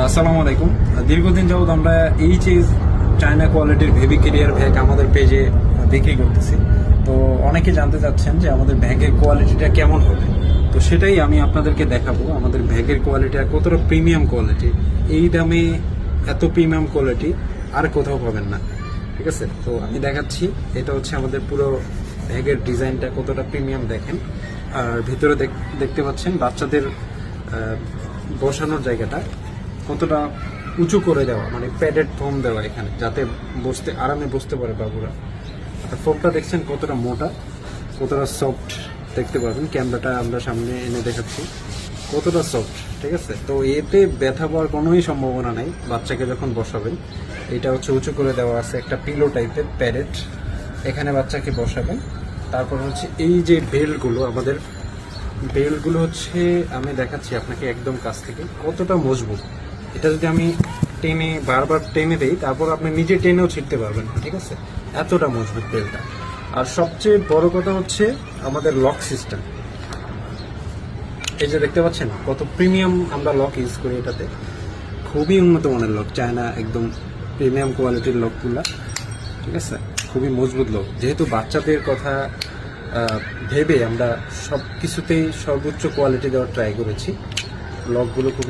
আসসালামু আলাইকুম। দীর্ঘদিন যাবত আমরা এই যে চায়না কোয়ালিটির বেবি ক্যারিয়ার ব্যাগ আমাদের পেজে বিক্রি করতেছি। তো অনেকে জানতে চাচ্ছেন যে আমাদের ব্যাগের কোয়ালিটিটা কেমন হবে। তো সেটাই আমি আপনাদেরকে দেখাবো, আমাদের ব্যাগের কোয়ালিটি আর কতটা প্রিমিয়াম কোয়ালিটি। এই দামে এত প্রিমিয়াম কোয়ালিটি আর কোথাও পাবেন না, ঠিক আছে? তো আমি দেখাচ্ছি, এটা হচ্ছে আমাদের পুরো ব্যাগের ডিজাইনটা কতটা প্রিমিয়াম দেখেন। আর ভিতরে দেখতে পাচ্ছেন বাচ্চাদের বসানোর জায়গাটা কতটা উঁচু করে দেওয়া, মানে প্যাডেড ফোম দেওয়া এখানে, যাতে বসতে আরামে বসতে পারে বাবুরা। আর ফোমটা দেখছেন কতটা মোটা, কতটা সফট দেখতে পাবেন। ক্যামেরাটা আমরা সামনে এনে দেখাচ্ছি কতটা সফট, ঠিক আছে? তো এতে ব্যথা পাওয়ার কোনোই সম্ভাবনা নেই বাচ্চাকে যখন বসাবেন। এটা হচ্ছে উঁচু করে দেওয়া আছে একটা পিলো টাইপের প্যাডেড, এখানে বাচ্চাকে বসাবেন। তারপর হচ্ছে এই যে বেল্টগুলো, আমাদের বেল্টগুলো হচ্ছে আমি দেখাচ্ছি আপনাকে একদম কাছ থেকে কতটা মজবুত। এটা যদি আমি টেনে বারবার টেনে দেই, তারপর আপনি নিজে টেনেও ছিঁড়তে পারবেন, ঠিক আছে? এতটা মজবুত বেল্টটা। আর সবচেয়ে বড় কথা হচ্ছে আমাদের লক সিস্টেম। এই যে দেখতে পাচ্ছেন কত প্রিমিয়াম আমরা লক ইউজ করি এটাতে, খুবই উন্নত মানের লক, চায়না একদম প্রিমিয়াম কোয়ালিটির লকগুলা, ঠিক আছে? খুবই মজবুত লক। যেহেতু বাচ্চাদের কথা ভেবে আমরা সব কিছুতেই সর্বোচ্চ কোয়ালিটি দেওয়ার ট্রাই করেছি। লকগুলো খুবই